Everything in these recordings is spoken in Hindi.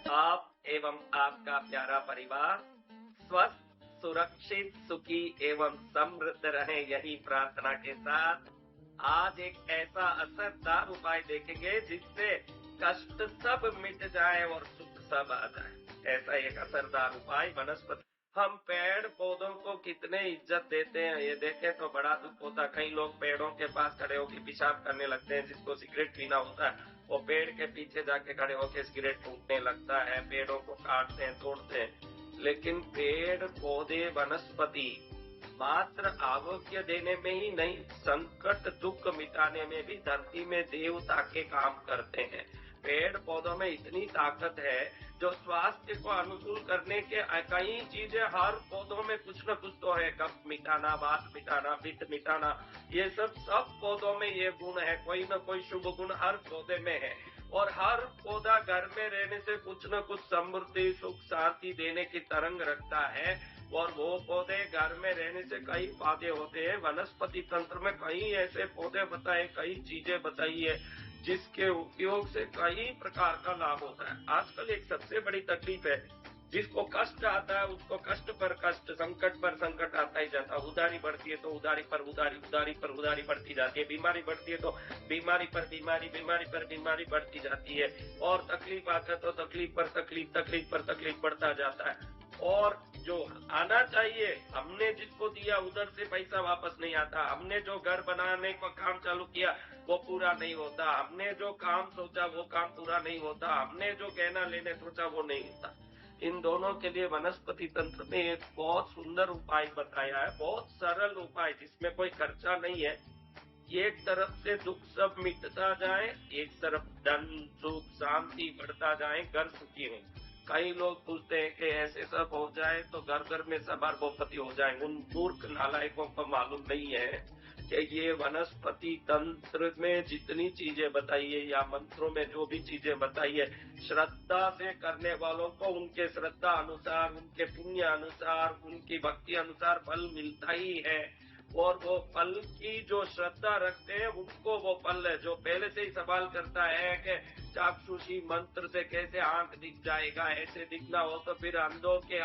आप एवं आपका प्यारा परिवार स्वस्थ, सुरक्षित, सुखी एवं समृद्ध रहे, यही प्रार्थना के साथ आज एक ऐसा असरदार उपाय देखेंगे जिससे कष्ट सब मिट जाए और सुख सब आ जाए। ऐसा एक असरदार उपाय वनस्पति। हम पेड़ पौधों को कितने इज्जत देते हैं ये देखें तो बड़ा दुख होता है। कई लोग पेड़ों के पास खड़े होकर पेशाब करने लगते हैं। जिसको सिगरेट पीना होता है वो पेड़ के पीछे जाके खड़े होकर सिगरेट फूंकने लगता है। पेड़ों को काटते हैं, तोड़ते हैं। लेकिन पेड़ पौधे वनस्पति मात्र आरोग्य देने में ही नहीं, संकट दुख मिटाने में भी धरती में देवता के काम करते हैं। पेड़ पौधों में इतनी ताकत है जो स्वास्थ्य को अनुकूल करने के कई चीजें हर पौधों में कुछ न कुछ तो है। कफ मिटाना, वात मिटाना, पित्त मिटाना, ये सब पौधों में ये गुण है। कोई न कोई शुभ गुण हर पौधे में है। और हर पौधा घर में रहने से कुछ न कुछ समृद्धि, सुख, शांति देने की तरंग रखता है। और वो पौधे घर में रहने से कई फायदे होते हैं। वनस्पति तंत्र में कई ऐसे पौधे बताए, कई चीजें बताई है जिसके उपयोग से कई प्रकार का लाभ होता है। आजकल एक सबसे बड़ी तकलीफ है, जिसको कष्ट आता है उसको कष्ट पर कष्ट, संकट पर संकट आता ही जाता है। उधारी बढ़ती है तो उधारी पर उधारी, उधारी पर उधारी बढ़ती जाती है। बीमारी बढ़ती है तो बीमारी पर बीमारी, बीमारी पर बीमारी बढ़ती जाती है। और तकलीफ आता है तो तकलीफ पर तकलीफ, तकलीफ पर तकलीफ बढ़ता जाता है। और जो आना चाहिए, हमने जिसको दिया उधर से पैसा वापस नहीं आता। हमने जो घर बनाने का काम चालू किया वो पूरा नहीं होता। हमने जो काम सोचा वो काम पूरा नहीं होता। हमने जो गहना लेने सोचा वो नहीं होता। इन दोनों के लिए वनस्पति तंत्र में एक बहुत सुंदर उपाय बताया है, बहुत सरल उपाय जिसमें कोई खर्चा नहीं है। एक तरफ से दुख सब मिटता जाए, एक तरफ धन सुख शांति बढ़ता जाए, घर सुखी हो। कई लोग पूछते हैं कि ऐसे सब हो जाए तो घर घर में सब अरबोपति हो जाए। उन मूर्ख नालायकों को मालूम नहीं है कि ये वनस्पति तंत्र में जितनी चीजें बताई है या मंत्रों में जो भी चीजें बताई है, श्रद्धा से करने वालों को उनके श्रद्धा अनुसार, उनके पुण्य अनुसार, उनकी भक्ति अनुसार फल मिलता ही है। और वो फल की जो श्रद्धा रखते हैं उनको वो फल है। जो पहले से ही सवाल करता है कि चाक्षुषी मंत्र से कैसे आंख दिख जाएगा, ऐसे दिखना हो तो फिर अंधों के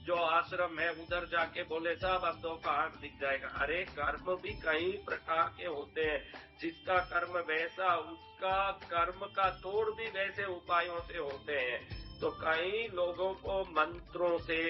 जो आश्रम है उधर जाके बोले सब अंधों का आंख दिख जाएगा। अरे कर्म भी कई प्रकार के होते हैं। जिसका कर्म वैसा, उसका कर्म का तोड़ भी वैसे उपायों से होते हैं। तो कई लोगों को मंत्रों से,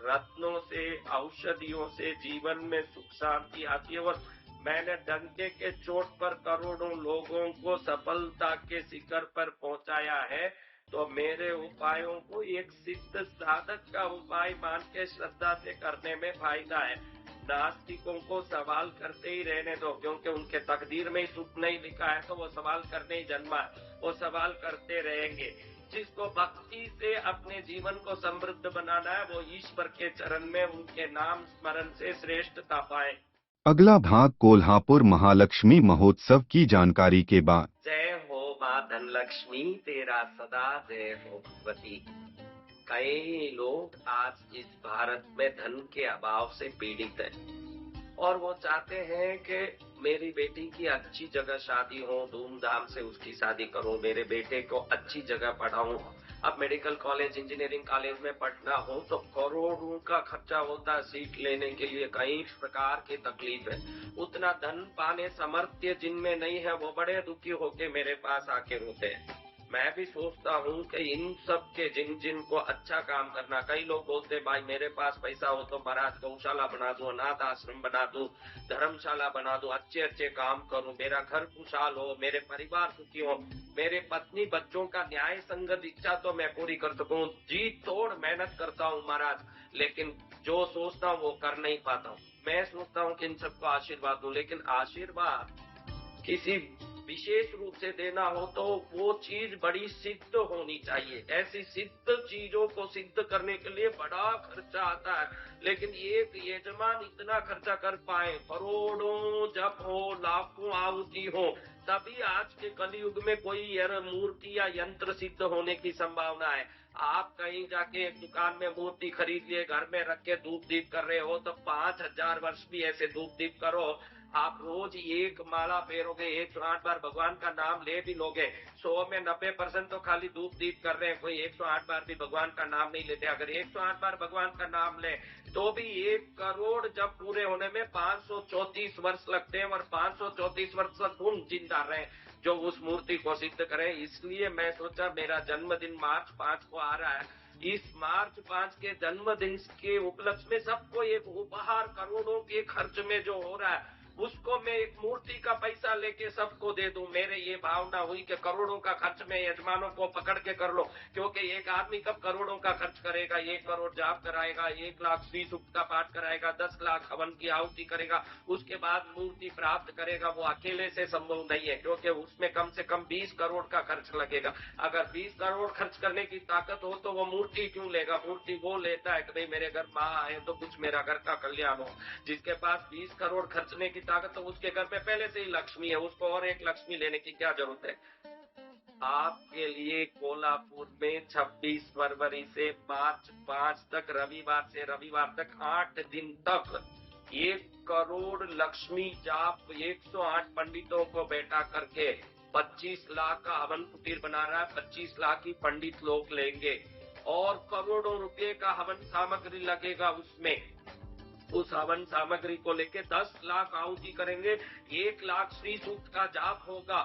रत्नों से, औषधियों से जीवन में सुख शांति आती है। और मैंने डंके के चोट पर करोड़ों लोगों को सफलता के शिखर पर पहुंचाया है। तो मेरे उपायों को एक सिद्ध साधक का उपाय मान के श्रद्धा से करने में फायदा है। नास्तिकों को सवाल करते ही रहने दो, क्योंकि उनके तकदीर में ही सुख नहीं लिखा है तो वो सवाल करने ही जन्मा है। वो सवाल करते रहेंगे। जिसको भक्ति से अपने जीवन को समृद्ध बनाना है वो ईश्वर के चरण में उनके नाम स्मरण से श्रेष्ठता पाए। अगला भाग कोल्हापुर महालक्ष्मी महोत्सव की जानकारी के बाद। जय हो माँ धनलक्ष्मी, तेरा सदा जय हो भगवती। कई लोग आज इस भारत में धन के अभाव से पीड़ित हैं और वो चाहते हैं कि मेरी बेटी की अच्छी जगह शादी हो, धूमधाम से उसकी शादी करूं, मेरे बेटे को अच्छी जगह पढ़ाऊं। अब मेडिकल कॉलेज, इंजीनियरिंग कॉलेज में पढ़ना हो तो करोड़ों का खर्चा होता है। सीट लेने के लिए कई प्रकार की तकलीफ है। उतना धन पाने सामर्थ्य जिनमें नहीं है वो बड़े दुखी होके मेरे पास आके रोते हैं। मैं भी सोचता हूँ कि इन सब के जिनको अच्छा काम करना, कई लोग बोलते हैं भाई मेरे पास पैसा हो तो महाराज गौशाला बना दूं, अनाथ आश्रम बना दूं, धर्मशाला बना दूं, अच्छे अच्छे काम करूं, मेरा घर खुशहाल हो, मेरे परिवार सुखी हो, मेरे पत्नी बच्चों का न्याय संगत इच्छा तो मैं पूरी कर सकूं। जी तोड़ मेहनत करता हूँ महाराज, लेकिन जो सोचता हूँ वो कर नहीं पाता हूँ। मैं सोचता हूँ कि इन सबको आशीर्वाद दूं, लेकिन आशीर्वाद किसी विशेष रूप से देना हो तो वो चीज बड़ी सिद्ध होनी चाहिए। ऐसी सिद्ध चीजों को सिद्ध करने के लिए बड़ा खर्चा आता है। लेकिन एक यजमान इतना खर्चा कर पाए, करोड़ों जप हो, लाखों आहुति हो, तभी आज के कलयुग में कोई मूर्ति या यंत्र सिद्ध होने की संभावना है। आप कहीं जाके एक दुकान में मूर्ति खरीद लिए, घर में रख के धूप दीप कर रहे हो तो 5000 वर्ष भी ऐसे धूप दीप करो, आप रोज एक माला फेरोगे, 108 बार भगवान का नाम ले भी लोगे, 100 में 90% तो खाली धूप दीप कर रहे हैं, कोई 108 बार भी भगवान का नाम नहीं लेते। अगर 108 बार भगवान का नाम ले तो भी 1 करोड़ जब पूरे होने में 534 वर्ष लगते हैं, और 534 वर्ष तक कौन जिंदा रहे जो उस मूर्ति को सिद्ध करें। इसलिए मैं सोचा मेरा जन्मदिन मार्च 5 को आ रहा है, इस मार्च 5 के जन्मदिन के उपलक्ष्य में सबको एक उपहार करोड़ों के खर्च में जो हो रहा है उसको मैं एक मूर्ति का पैसा लेके सबको दे दूं। मेरे ये भावना हुई कि करोड़ों का खर्च में यजमानों को पकड़ के कर लो, क्योंकि एक आदमी कब करोड़ों का खर्च करेगा, 1 करोड़ जाप कराएगा, 1 लाख श्री सूक्त का पाठ कराएगा, 10 लाख हवन की आहुति करेगा, उसके बाद मूर्ति प्राप्त करेगा। वो अकेले से संभव नहीं है, क्योंकि उसमें कम से कम 20 करोड़ का खर्च लगेगा। अगर 20 करोड़ खर्च करने की ताकत हो तो वो मूर्ति क्यों लेगा? मूर्ति वो लेता है कि भाई मेरे घर माँ आए तो कुछ मेरा घर का कल्याण हो। जिसके पास 20 करोड़ खर्चने की ताकत, तो उसके घर में पहले से ही लक्ष्मी है, उसको और एक लक्ष्मी लेने की क्या जरूरत है। आपके लिए कोल्हापुर में 26 फरवरी से मार्च 5 तक, रविवार से रविवार तक 8 दिन तक 1 करोड़ लक्ष्मी जाप 108 पंडितों को बैठा करके 25 लाख का हवन कुटीर बना रहा है। 25 लाख ही पंडित लोग लेंगे और करोड़ों रुपए का हवन सामग्री लगेगा उसमें। उस हवन सामग्री को लेके 10 लाख आहुति करेंगे, 1 लाख श्री सूक्त का जाप होगा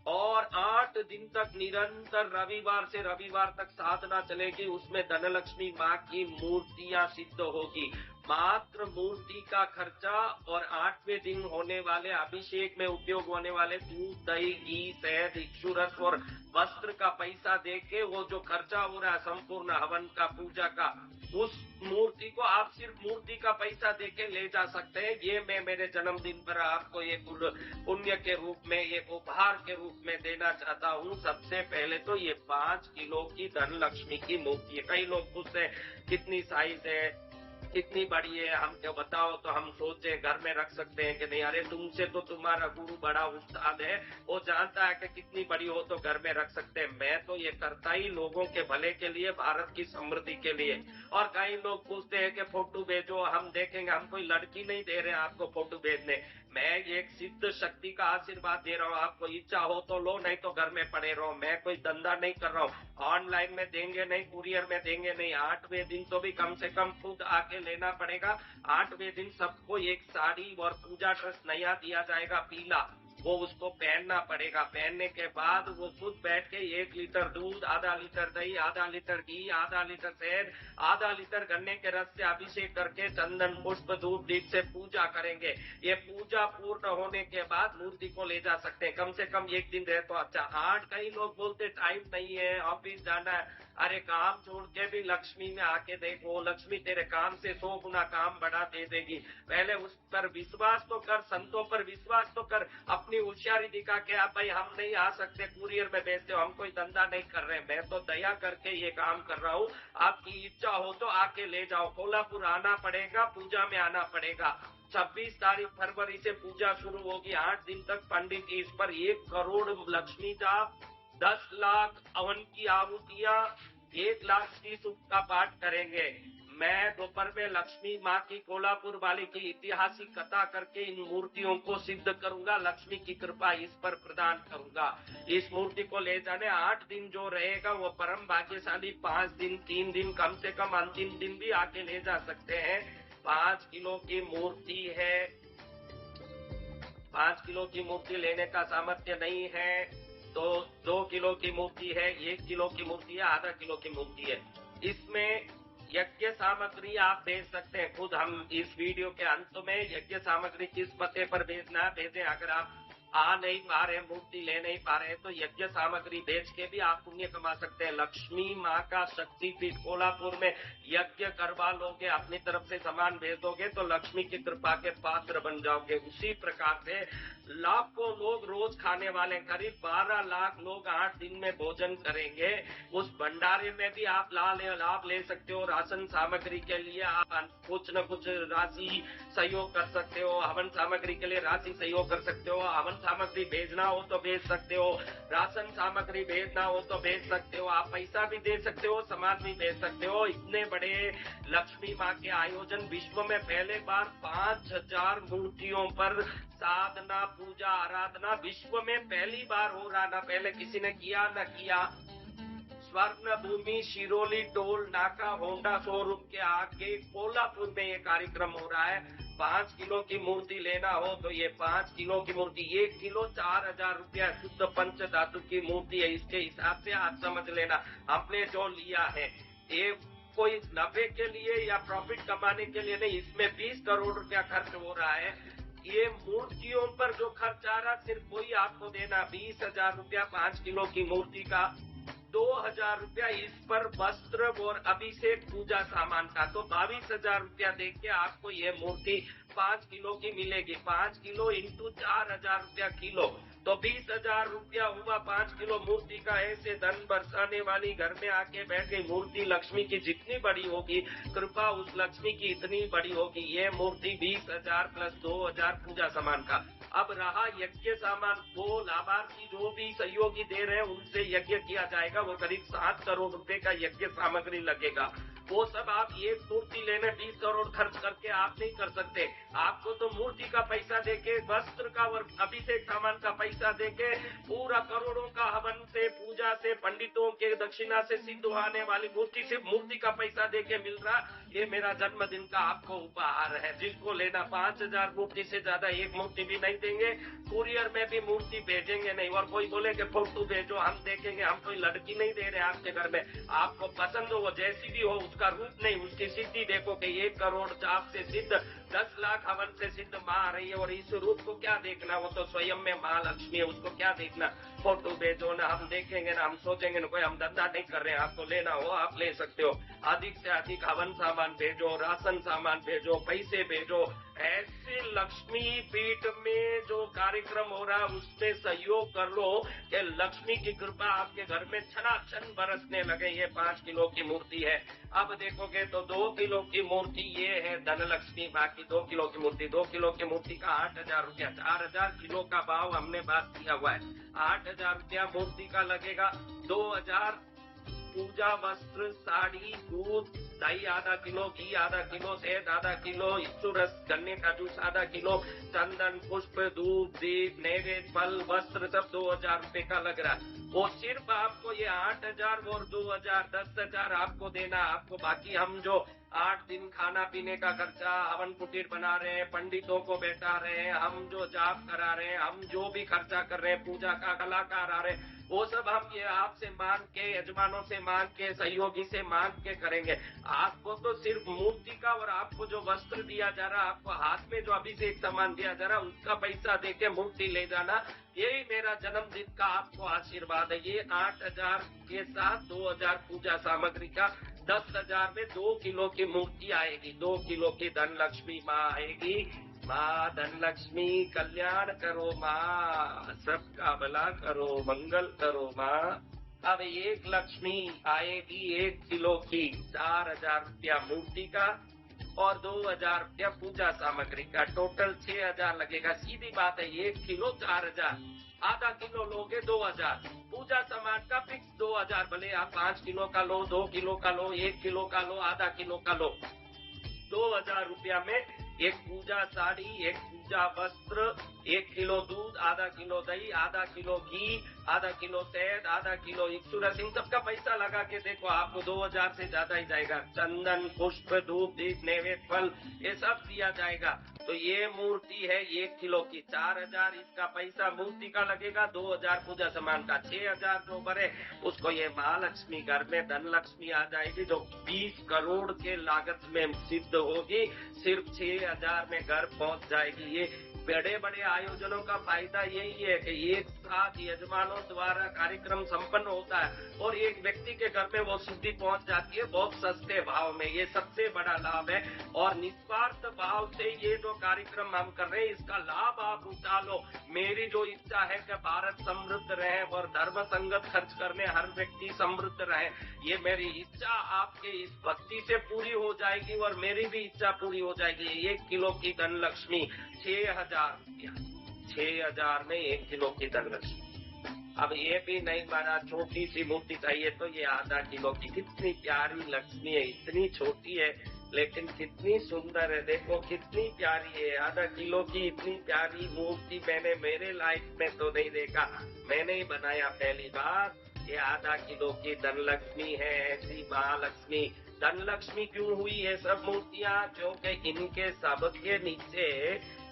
और 8 दिन तक निरंतर रविवार से रविवार तक साधना चलेगी। उसमें धनलक्ष्मी माँ की मूर्तियां सिद्ध होगी। मात्र मूर्ति का खर्चा और 8वें दिन होने वाले अभिषेक में उपयोग होने वाले दूध, दही, घी, शहद, इक्षुरस और वस्त्र का पैसा देके वो जो खर्चा हो रहा है संपूर्ण हवन का, पूजा का, उस मूर्ति को आप सिर्फ मूर्ति का पैसा देके ले जा सकते हैं। ये मैं मेरे जन्मदिन पर आपको ये पुण्य के रूप में, ये उपहार के रूप में देना चाहता हूँ। सबसे पहले तो ये 5 किलो की धनलक्ष्मी की मूर्ति है। कई लोग पूछते हैं कितनी साइज है, कितनी बड़ी है, हम क्या बताओ, तो हम सोचे घर में रख सकते हैं कि नहीं। अरे तुमसे तो तुम्हारा गुरु बड़ा उस्ताद है, वो जानता है कि कितनी बड़ी हो तो घर में रख सकते हैं। मैं तो ये करता ही लोगों के भले के लिए, भारत की समृद्धि के लिए। और कई लोग पूछते हैं कि फोटो भेजो, हम देखेंगे। हम कोई लड़की नहीं दे रहे आपको फोटो भेजने, मैं एक सिद्ध शक्ति का आशीर्वाद दे रहा हूँ। आपको इच्छा हो तो लो, नहीं तो घर में पड़े रहो। मैं कोई धंधा नहीं कर रहा हूँ, ऑनलाइन में देंगे नहीं, कुरियर में देंगे नहीं। 8वें दिन तो भी कम से कम खुद आके लेना पड़ेगा। 8वें दिन सबको एक साड़ी और पूजा ड्रेस नया दिया जाएगा, पीला, वो उसको पहनना पड़ेगा। पहनने के बाद वो खुद बैठ के 1 लीटर दूध, आधा लीटर दही, आधा लीटर घी, आधा लीटर शहद, आधा लीटर गन्ने के रस से अभिषेक करके चंदन, पुष्प, धूप, दीप से पूजा करेंगे। ये पूजा पूर्ण होने के बाद मूर्ति को ले जा सकते हैं। कम से कम 1 दिन रहे तो अच्छा। 8 कई लोग बोलते टाइम नहीं है, ऑफिस जाना है। अरे काम छोड़ के भी लक्ष्मी में आके देखो, लक्ष्मी तेरे काम से 100 गुना काम बढ़ा दे देगी। पहले उस पर विश्वास तो कर, संतों पर विश्वास तो कर। अपनी होशियारी दिखा के आप भाई हम नहीं आ सकते, कुरियर में भेजते हो, हम कोई धंधा नहीं कर रहे। मैं तो दया करके ये काम कर रहा हूँ। आपकी इच्छा हो तो आके ले जाओ। कोल्हापुर आना पड़ेगा, पूजा में आना पड़ेगा। 26 तारीख फरवरी से पूजा शुरू होगी। 8 दिन तक पंडित इस पर 1 करोड़ लक्ष्मी जाप, 10 लाख हवन की आहुतियां, 1 लाख श्री सूक्त का पाठ करेंगे। मैं दोपहर में लक्ष्मी माँ की, कोल्हापुर वाली की ऐतिहासिक कथा करके इन मूर्तियों को सिद्ध करूंगा। लक्ष्मी की कृपा इस पर प्रदान करूंगा। इस मूर्ति को ले जाने 8 दिन जो रहेगा वो परम भाग्यशाली 5 दिन, 3 दिन, कम से कम अंतिम दिन भी आके ले जा सकते हैं। 5 किलो की मूर्ति है। 5 किलो की मूर्ति लेने का सामर्थ्य नहीं है तो 2 किलो की मूर्ति है, 1 किलो की मूर्ति है, आधा किलो की मूर्ति है। इसमें यज्ञ सामग्री आप भेज सकते हैं खुद। हम इस वीडियो के अंत में यज्ञ सामग्री किस पते पर भेजना है भेजें। अगर आप आ नहीं पा रहे, मूर्ति ले नहीं पा रहे, तो यज्ञ सामग्री बेच के भी आप पुण्य कमा सकते हैं। लक्ष्मी माँ का शक्तिपीठ कोल्हापुर में यज्ञ करवा लोगे, अपनी तरफ से सामान भेज दोगे तो लक्ष्मी की कृपा के पात्र बन जाओगे। उसी प्रकार से लाखों लोग रोज खाने वाले, करीब 12 लाख लोग 8 दिन में भोजन करेंगे। उस भंडारे में भी आप लाभ ले सकते हो। राशन सामग्री के लिए आप कुछ न कुछ राशि सहयोग कर सकते हो। हवन सामग्री के लिए राशि सहयोग कर सकते हो। हवन सामग्री भेजना हो तो भेज सकते हो, राशन सामग्री भेजना हो तो भेज सकते हो, आप पैसा भी दे सकते हो, सामान भी भेज सकते हो। इतने बड़े लक्ष्मी माँ के आयोजन, विश्व में पहले बार 5000 मूर्तियों पर साधना, पूजा, आराधना विश्व में पहली बार हो रहा, ना पहले किसी ने किया न किया। स्वर्ण भूमि शिरोली टोल नाका होंडा शोरूम के आगे कोल्हापुर में ये कार्यक्रम हो रहा है। 5 किलो की मूर्ति लेना हो तो ये 5 किलो की मूर्ति, 1 किलो 4000 रुपया शुद्ध पंच धातु की मूर्ति है। इसके हिसाब से आप समझ लेना हमने जो लिया है ये कोई नफे के लिए या प्रॉफिट कमाने के लिए नहीं, इसमें 20 करोड़ रुपया खर्च हो रहा है। ये मूर्तियों पर जो खर्च आ रहा सिर्फ वही आपको देना, 20,000 रुपया 5 किलो की मूर्ति का, 2000 रुपया इस पर वस्त्र और अभिषेक पूजा सामान का, तो 22,000 रुपया देके आपको ये मूर्ति 5 किलो की मिलेगी। 5 किलो इंटू 4000 रुपया किलो, तो 20,000 रुपया हुआ 5 किलो मूर्ति का। ऐसे धन बरसाने वाली घर में आके बैठ गई मूर्ति लक्ष्मी की जितनी बड़ी होगी, कृपा उस लक्ष्मी की इतनी बड़ी होगी। ये मूर्ति 20,000 प्लस 2000 पूजा सामान का। अब रहा यज्ञ सामान, वो लाभार्थी जो भी सहयोगी दे रहे हैं उनसे यज्ञ किया जाएगा, वो करीब 7 करोड़ रुपए का यज्ञ सामग्री लगेगा। वो सब आप एक मूर्ति लेने 20 करोड़ खर्च करके आप नहीं कर सकते। आपको तो मूर्ति का पैसा देके, वस्त्र का और अभिषेक सामान का पैसा देके, पूरा करोड़ों का हवन से, पूजा से, पंडितों के दक्षिणा से सिद्ध होने वाली मूर्ति सिर्फ मूर्ति का पैसा देके मिल रहा। ये मेरा जन्मदिन का आपको उपहार है। जिसको लेना 5000 मूर्ति से ज्यादा एक मूर्ति भी नहीं देंगे, कुरियर में भी मूर्ति भेजेंगे नहीं। और कोई बोले कि फोटो भेजो हम देखेंगे, हम कोई लड़की नहीं दे रहे आपके घर में, आपको पसंद हो वो जैसी भी हो, उसका रूप नहीं उसकी सिद्धि देखो कि 1 करोड़ जाप से सिद्ध, 10 लाख हवन से सिद्ध माँ आ रही है। और इस रूप को क्या देखना, वो तो स्वयं में माँ लक्ष्मी है, उसको क्या देखना। फोटो भेजो ना, हम देखेंगे ना, हम सोचेंगे ना, कोई हम धंधा नहीं कर रहे हैं। आपको लेना हो आप ले सकते हो। अधिक से अधिक हवन सामान भेजो, राशन सामान भेजो, पैसे भेजो। ऐसे लक्ष्मी पीठ में जो कार्यक्रम हो रहा है उसमें सहयोग कर लो कि लक्ष्मी की कृपा आपके घर में छनाछन बरसने लगे। ये 5 किलो की मूर्ति है। अब देखोगे तो 2 किलो की मूर्ति ये है धनलक्ष्मी, बाकी 2 किलो की मूर्ति, 2 किलो की मूर्ति का 8000 रुपया, 4000 किलो का भाव हमने बात किया हुआ है। 8000 रुपया मूर्ति का लगेगा। 2000 पूजा वस्त्र, साड़ी, दूध, दही आधा किलो, घी आधा किलो, शहद आधा किलो, इच्छु रस, गन्ने का जूस आधा किलो, चंदन, पुष्प, धूप, दीप, नैवेद्य, फल, वस्त्र सब 2000 रुपए का लग रहा है। वो सिर्फ आपको ये 8000 और 2000 10,000 आपको देना। आपको बाकी हम जो 8 दिन खाना पीने का खर्चा, हवन कुटीर बना रहे हैं, पंडितों को बैठा रहे हैं, हम जो जाप करा रहे हैं, हम जो भी खर्चा कर रहे हैं, पूजा का कलाकार आ रहे हैं, वो सब हम ये आपसे मांग के, यजमानों से मांग के, सहयोगी से मांग के करेंगे। आपको तो सिर्फ मूर्ति का और आपको जो वस्त्र दिया जा रहा, आपको हाथ में जो अभिषेक सामान दिया जा रहा, उसका पैसा देके मूर्ति ले जाना। यही मेरा जन्मदिन का आपको आशीर्वाद है। ये 8000 के साथ 2000 पूजा सामग्री का, 10,000 में 2 किलो की मूर्ति आएगी। 2 किलो की धनलक्ष्मी माँ आएगी। माँ धनलक्ष्मी कल्याण करो माँ, सबका भला करो, मंगल करो माँ। अब एक लक्ष्मी आएगी 1 किलो की, 4000 रुपया मूर्ति का और 2000 रुपया पूजा सामग्री का, टोटल 6000 लगेगा। सीधी बात है, 1 किलो 4000, आधा किलो लोगे 2000, पूजा सामान का फिक्स 2000। भले आप 5 किलो का लो, 2 किलो का लो, 1 किलो का लो, आधा किलो का लो, 2000 रुपया में एक पूजा साड़ी, एक पूजा वस्त्र, 1 किलो दूध, आधा किलो दही, आधा किलो घी, आधा किलो शहद, आधा किलो इच्छु रस, इन सबका पैसा लगा के देखो आपको 2000 से ज्यादा ही जाएगा। चंदन, पुष्प, धूप, दीप, नैवेद्य, फल, ये सब दिया जाएगा। तो ये मूर्ति है 1 किलो की, 4000 इसका पैसा मूर्ति का लगेगा, 2000 पूजा सामान का, 6000 जो भरे उसको ये महालक्ष्मी घर में धनलक्ष्मी आ जाएगी, जो 20 करोड़ के लागत में सिद्ध होगी, सिर्फ 6000 में घर पहुंच जाएगी। ये बड़े बड़े आयोजनों का फायदा यही है कि एक साथ यजमानों द्वारा कार्यक्रम संपन्न होता है और एक व्यक्ति के घर में वो सिद्धि पहुंच जाती है बहुत सस्ते भाव में। ये सबसे बड़ा लाभ है और निस्वार्थ भाव से ये जो कार्यक्रम हम कर रहे हैं इसका लाभ आप उठा लो। मेरी जो इच्छा है कि भारत समृद्ध रहे और धर्म संगत खर्च करने हर व्यक्ति समृद्ध रहे, ये मेरी इच्छा आपके इस भक्ति से पूरी हो जाएगी और मेरी भी इच्छा पूरी हो जाएगी। 1 किलो की धनलक्ष्मी 6000 रुपया, 6,000 में 1 किलो की धनलक्ष्मी। अब ये भी नहीं माना छोटी सी मूर्ति चाहिए तो ये आधा किलो की, कितनी प्यारी लक्ष्मी है, इतनी छोटी है लेकिन कितनी सुंदर है, देखो कितनी प्यारी है। आधा किलो की इतनी प्यारी मूर्ति मैंने मेरे लाइफ में तो नहीं देखा, मैंने ही बनाया पहली बार। ये आधा किलो की धनलक्ष्मी है, ऐसी महालक्ष्मी। धनलक्ष्मी क्यों हुई है सब मूर्तियां? क्योंकि इनके सबके नीचे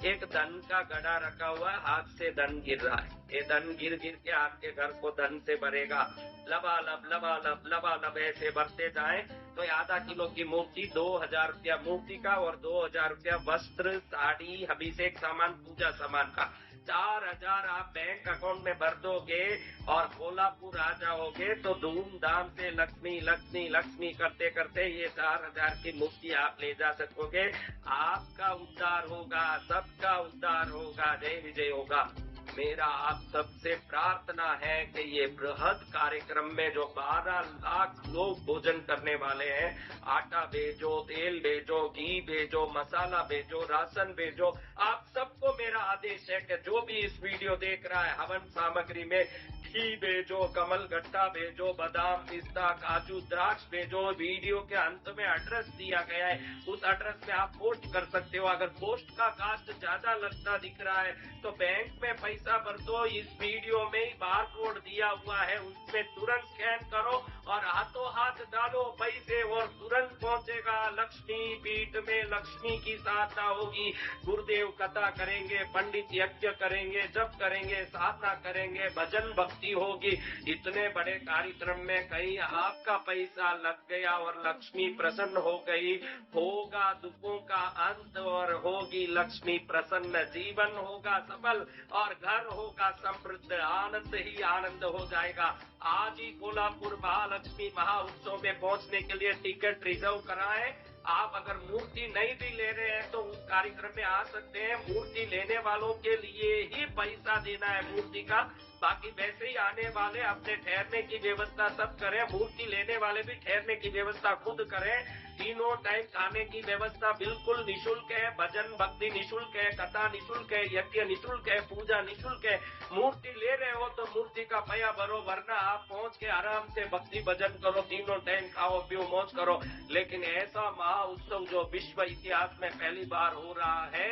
एक धन का घड़ा रखा हुआ है, हाथ से धन गिर रहा है। ये धन गिर गिर के आपके घर को धन से भरेगा, लबालब लबालब लबालब ऐसे बढ़ते जाए। तो आधा किलो की मूर्ति 2,000 रुपया मूर्ति का और 2,000 रुपया वस्त्र, साड़ी, अभिषेक सामान, पूजा सामान का। 4,000 आप बैंक अकाउंट में भर दोगे और कोल्हापुर आ जाओगे तो धूमधाम से लक्ष्मी लक्ष्मी लक्ष्मी करते करते ये 4,000 की मूर्ति आप ले जा सकोगे। आपका उद्धार होगा, सबका उद्धार होगा, जय विजय होगा। मेरा आप सबसे प्रार्थना है कि ये बृहद कार्यक्रम में जो 12 लाख लोग भोजन करने वाले हैं, आटा भेजो, तेल भेजो, घी भेजो, मसाला भेजो, राशन भेजो। आप सबको मेरा आदेश है कि जो भी इस वीडियो देख रहा है, हवन सामग्री में घी भेजो, कमल गट्टा भेजो, बादाम, पिस्ता, काजू, द्राक्ष भेजो। वीडियो के अंत में एड्रेस दिया गया है, उस एड्रेस में आप पोस्ट कर सकते हो। अगर पोस्ट का कास्ट ज्यादा लगता दिख रहा है तो बैंक में पैसा भर दो। इस वीडियो में ही बार कोड दिया हुआ है, उसमें तुरंत स्कैन करो और हाथों हाथ डालो पैसे और तुरंत पहुंचेगा। लक्ष्मी पीठ में लक्ष्मी की साधना होगी, गुरुदेव कथा करेंगे, पंडित यज्ञ करेंगे, जप करेंगे, साधना करेंगे, भजन भक्ति होगी। इतने बड़े कार्यक्रम में कहीं आपका पैसा लग गया और लक्ष्मी प्रसन्न हो गई, होगा दुखों का अंत और होगी लक्ष्मी प्रसन्न। जीवन होगा सफल और घर होगा समृद्ध, आनंद ही आनंद हो जाएगा। आज ही कोल्हापुर महालक्ष्मी महाउत्सव में पहुंचने के लिए टिकट रिजर्व कराएं। आप अगर मूर्ति नहीं भी ले रहे हैं तो उस कार्यक्रम में आ सकते हैं। मूर्ति लेने वालों के लिए ही पैसा देना है मूर्ति का, बाकी वैसे ही आने वाले अपने ठहरने की व्यवस्था सब करें। मूर्ति लेने वाले भी ठहरने की व्यवस्था खुद करें। तीनों टाइम खाने की व्यवस्था बिल्कुल निशुल्क है, भजन भक्ति निशुल्क है, कथा निशुल्क है, यज्ञ निशुल्क है, पूजा निशुल्क है। मूर्ति ले रहे हो तो मूर्ति का पया भरो, वरना आप पहुंच के आराम से भक्ति भजन करो, तीनों टाइम खाओ पियो मौज करो। लेकिन ऐसा महाउत्सव जो विश्व इतिहास में पहली बार हो रहा है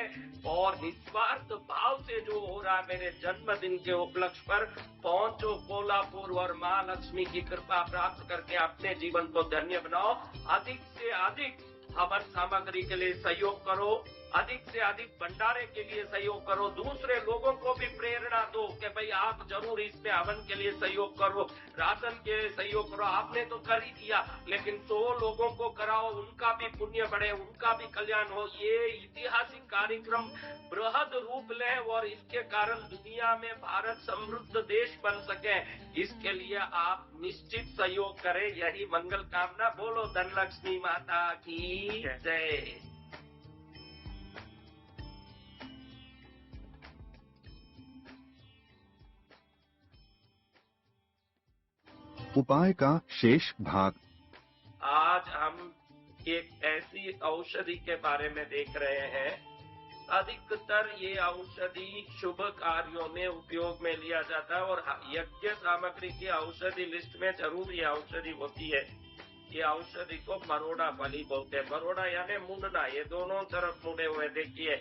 और निस्वार्थ भाव से जो हो रहा है मेरे जन्मदिन के उपलक्ष्य पर, पहुंचो कोल्हापुर और महालक्ष्मी की कृपा प्राप्त करके अपने जीवन को धन्य बनाओ। अधिक से अधिक हवन सामग्री के लिए सहयोग करो, अधिक से अधिक भंडारे के लिए सहयोग करो। दूसरे लोगों को भी प्रेरणा दो कि भाई आप जरूर इसमें हवन के लिए सहयोग करो, राशन के लिए सहयोग करो। आपने तो कर ही दिया, लेकिन 100 लोगों को कराओ, उनका भी पुण्य बढ़े, उनका भी कल्याण हो। ये ऐतिहासिक कार्यक्रम बृहद रूप ले और इसके कारण दुनिया में भारत समृद्ध देश बन सके, इसके लिए आप निश्चित सहयोग करें। यही मंगल कामना। बोलो धनलक्ष्मी माता की जय। उपाय का शेष भाग। आज हम एक ऐसी औषधि के बारे में देख रहे हैं। अधिकतर ये औषधि शुभ कार्यों में उपयोग में लिया जाता है और यज्ञ सामग्री की औषधि लिस्ट में जरूर ये औषधि होती है। ये औषधि को मरोड़ा फली बोलते हैं। मरोड़ा यानी मुंडना, ये दोनों तरफ मुड़े हुए। देखिए,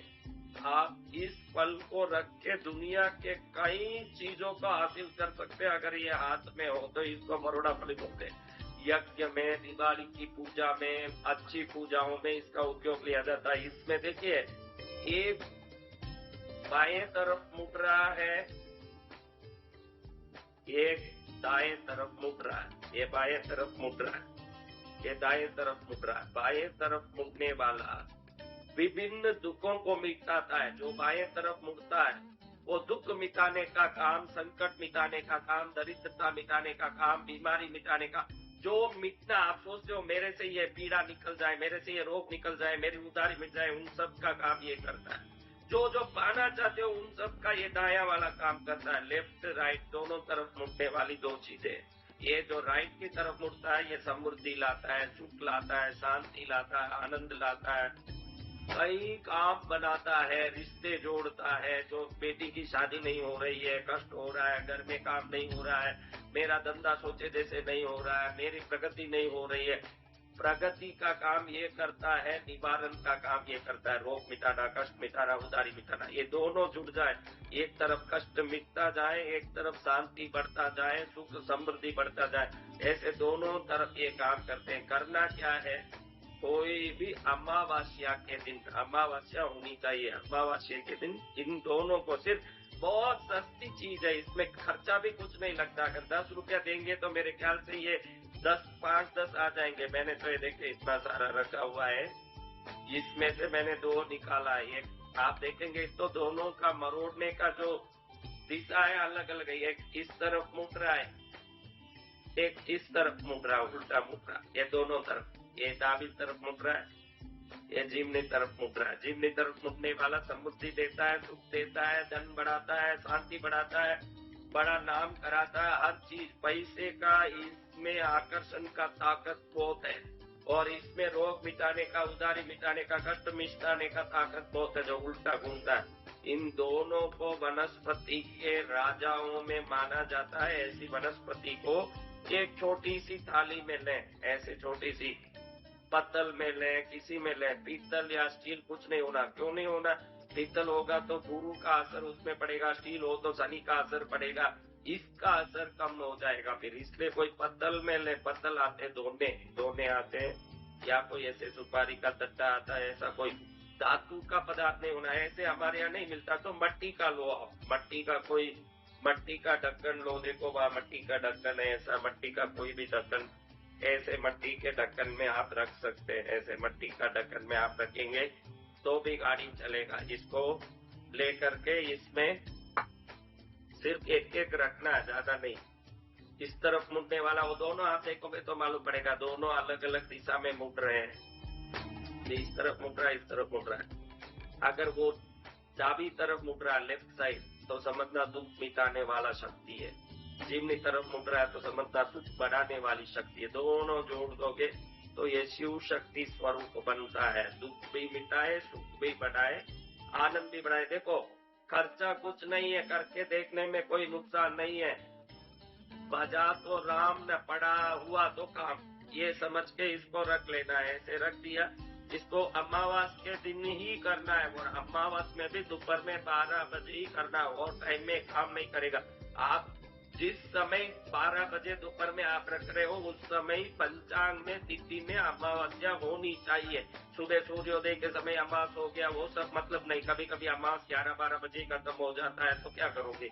आप इस फल को रख के दुनिया के कई चीजों को हासिल कर सकते हैं। अगर ये हाथ में हो तो इसको मरोड़ा फली बोलते हैं। यज्ञ में, दिवाली की पूजा में, अच्छी पूजाओं में इसका उपयोग लिया जाता है। इसमें देखिए, एक बाएं तरफ मुड़ रहा है, एक दाएं तरफ मुड़ रहा है। ये बाएं तरफ मुड़ रहा है, ये दाएं तरफ मुड़ रहा है। बाएं तरफ मुड़ने वाला विभिन्न दुखों को मिटाता है। जो बाएं तरफ मुड़ता है वो दुख मिटाने का काम, संकट मिटाने का काम, दरिद्रता मिटाने का काम, बीमारी मिटाने का। जो मिटना आप सोचते हो मेरे से ये पीड़ा निकल जाए, मेरे से ये रोग निकल जाए, मेरी उधारी मिट जाए, उन सब का काम ये करता है। जो जो पाना चाहते हो उन सब का ये दाया वाला काम करता है। लेफ्ट राइट दोनों तरफ मुड़ने वाली दो चीजें। ये जो राइट की तरफ मुड़ता है ये समृद्धि लाता है, सुख लाता है, शांति लाता है, आनंद लाता है। कई काम बनाता है, रिश्ते जोड़ता है। जो बेटी की शादी नहीं हो रही है, कष्ट हो रहा है, घर में काम नहीं हो रहा है, मेरा धंधा सोचे जैसे नहीं हो रहा है, मेरी प्रगति नहीं हो रही है, प्रगति का काम ये करता है, निवारण का काम ये करता है। रोग मिटाना, कष्ट मिटाना, उदारी मिटाना, ये दोनों जुड़ जाए, एक तरफ कष्ट मिटता जाए, एक तरफ शांति बढ़ता जाए, सुख समृद्धि बढ़ता जाए, ऐसे दोनों तरफ ये काम करते हैं। करना क्या है, कोई भी अमावस्या के दिन, अमावस्या होनी चाहिए, अमावस्या के दिन इन दोनों को सिर्फ, बहुत सस्ती चीज है, इसमें खर्चा भी कुछ नहीं लगता। अगर 10 रुपया देंगे तो मेरे ख्याल से ये 5-10 आ जाएंगे। मैंने तो ये देखे इतना सारा रखा हुआ है, इसमें से मैंने 2 निकाला है। एक आप देखेंगे तो दोनों का मरोड़ने का जो दिशा है अलग अलग है। एक इस तरफ मुड़ रहा है, एक इस तरफ मुड़ रहा है, उल्टा मुड़ रहा है, ये दोनों तरफ। ये दावी तरफ मुड़ रहा है, ये जिम्नी तरफ मुड़ रहा है। जिम्नी तरफ मुड़ने वाला समृद्धि देता है, सुख देता है, धन बढ़ाता है, शांति बढ़ाता है, बड़ा नाम कराता है, हर चीज। पैसे का इसमें आकर्षण का ताकत बहुत है, और इसमें रोग मिटाने का, उदारी मिटाने का, कष्ट मिटाने का ताकत बहुत है, जो उल्टा घूमता है। इन दोनों को वनस्पति के राजाओं में माना जाता है। ऐसी वनस्पति को एक छोटी सी थाली में लें, ऐसे छोटी सी पत्तल में लें, किसी में लें, पीतल या स्टील कुछ नहीं होना। क्यों नहीं होना? पीतल होगा तो गुरु का असर उसमें पड़ेगा, स्टील हो तो शनि का असर पड़ेगा, इसका असर कम हो जाएगा फिर। इसलिए कोई पत्तल में ले, पत्तल आते धोने आते हैं, या कोई ऐसे सुपारी का तट्टा आता है, ऐसा कोई धातु का पदार्थ नहीं होना। ऐसे हमारे यहाँ नहीं मिलता, तो मट्टी का लो आप, मट्टी का ढक्कन लो, देखो वहाँ मट्टी का ढक्कन है, ऐसा मट्टी का कोई भी ढक्कन, ऐसे मट्टी के ढक्कन में आप रख सकते हैं। ऐसे मट्टी का ढक्कन में आप रखेंगे तो भी गाड़ी चलेगा। इसको लेकर के इसमें सिर्फ एक रखना है, ज्यादा नहीं। इस तरफ मुड़ने वाला, वो दोनों आप देखोगे तो मालूम पड़ेगा, दोनों अलग अलग दिशा में मुड़ रहे हैं। इस तरफ मुड़ रहा है, इस तरफ मुड़ रहा है। अगर वो दावी तरफ मुड़ रहा है, लेफ्ट साइड, तो समझना दुख मिटाने वाला शक्ति है। जिम्नी तरफ मुड़ रहा है तो समझना सुख बढ़ाने वाली शक्ति है। दोनों जोड़ दोगे तो ये शिव शक्ति स्वरूप बनता है। दुख भी मिटाए, सुख भी बढ़ाए, आनंद भी बढ़ाए। देखो खर्चा कुछ नहीं है, करके देखने में कोई नुकसान नहीं है। बजा तो राम न पड़ा हुआ तो काम, ये समझ के इसको रख लेना है। ऐसे रख दिया, इसको अमावस के दिन ही करना है, और अमावस में भी दोपहर में 12 बजे ही करना है, और टाइम में काम नहीं करेगा। आप जिस समय 12 बजे दोपहर में आप रख रहे हो, उस समय पंचांग में तिथि में अमावस्या होनी चाहिए। सुबह सूर्योदय के समय अमावस हो गया, वो सब मतलब नहीं। कभी कभी अमावस 11-12 बजे खत्म हो जाता है, तो क्या करोगे?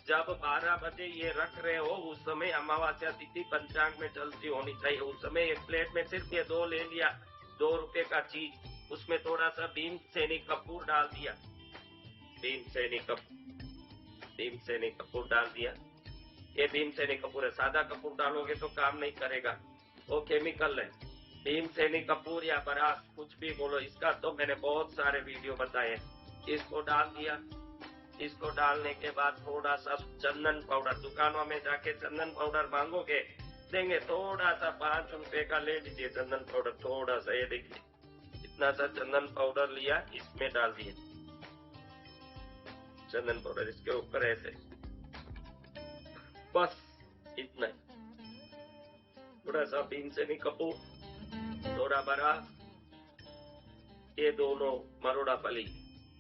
जब 12 बजे ये रख रहे हो, उस समय अमावस्या तिथि पंचांग में चलती होनी चाहिए। उस समय एक प्लेट में सिर्फ ये 2 ले लिया, 2 रुपए का चीज, उसमें थोड़ा सा भीमसेनी कपूर डाल दिया, भीमसेनी कपूर डाल दिया। ये भीमसेनी कपूर है, सादा कपूर डालोगे तो काम नहीं करेगा, वो केमिकल है। भीमसेनी कपूर या बरास, कुछ भी बोलो, इसका तो मैंने बहुत सारे वीडियो बताए। इसको डाल दिया। इसको डालने के बाद थोड़ा सा चंदन पाउडर, दुकानों में जाके चंदन पाउडर मांगोगे, देंगे। थोड़ा सा 5 रुपए का ले लीजिए चंदन पाउडर, थोड़ा सा, ये देखिए इतना सा चंदन पाउडर लिया, इसमें डाल दिए चंदन पाउडर, इसके ऊपर ऐसे, बस इतना ही। थोड़ा सा भीमसेनी कपूर, थोड़ा बड़ा, ये दोनों मरोड़ा फली,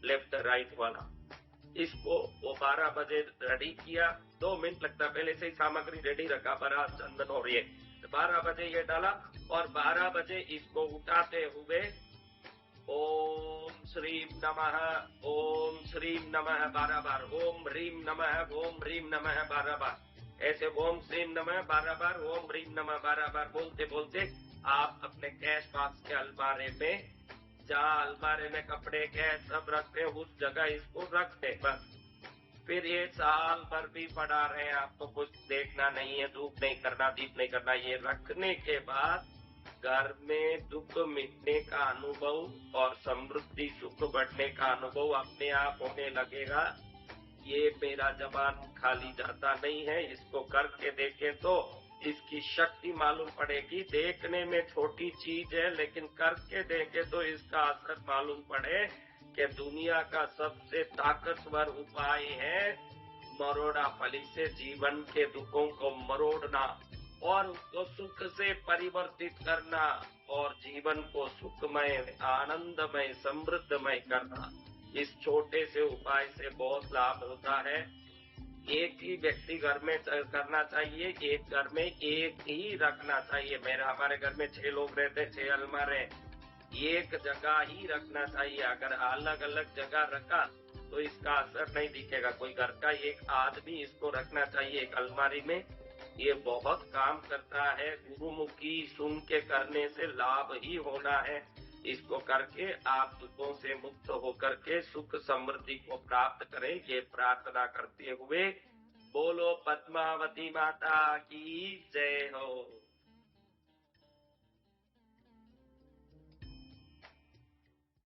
लेफ्ट राइट वाला। इसको वो 12 बजे रेडी किया, 2 मिनट लगता, पहले से ही सामग्री रेडी रखा, बड़ा चंदन और ये 12 बजे ये डाला, और 12 बजे इसको उठाते हुए ओम श्रीम नमः, ओम श्रीम नमः 12 बार, ओम ह्रीम नमः, ओम ह्रीम नमः 12 बार, ऐसे ओम श्रीम नमः 12 बार, ओम ह्रीम नमः 12 बार बोलते बोलते आप अपने कैश बॉक्स के अलमारे में, जहाँ अलमारे में कपड़े कैश सब रखते हैं, उस जगह इसको रख दे बस। फिर ये साल भर भी पड़ा रहे, आपको कुछ देखना नहीं है, धूप नहीं करना, दीप नहीं करना। ये रखने के बाद घर में दुख मिटने का अनुभव और समृद्धि सुख बढ़ने का अनुभव अपने आप होने लगेगा। ये मेरा जबान खाली जाता नहीं है, इसको करके देखें तो इसकी शक्ति मालूम पड़ेगी। देखने में छोटी चीज है, लेकिन करके देखे तो इसका असर मालूम पड़े कि दुनिया का सबसे ताकतवर उपाय है मरोड़ा फली से जीवन के दुखों को मरोड़ना और उसको सुख से परिवर्तित करना और जीवन को सुखमय, आनंदमय, समृद्धमय करना। इस छोटे से उपाय से बहुत लाभ होता है। एक ही व्यक्ति घर में करना चाहिए, एक घर में एक ही रखना चाहिए। हमारे घर में 6 लोग रहते, 6 अलमारे, एक जगह ही रखना चाहिए। अगर अलग अलग जगह रखा तो इसका असर नहीं दिखेगा। कोई घर का एक आदमी इसको रखना चाहिए एक अलमारी में। ये बहुत काम करता है। गुरुमुखी सुन के करने से लाभ ही होना है। इसको करके आप दुखों से मुक्त होकर के सुख समृद्धि को प्राप्त करें, ये प्रार्थना करते हुए बोलो पद्मावती माता की जय हो।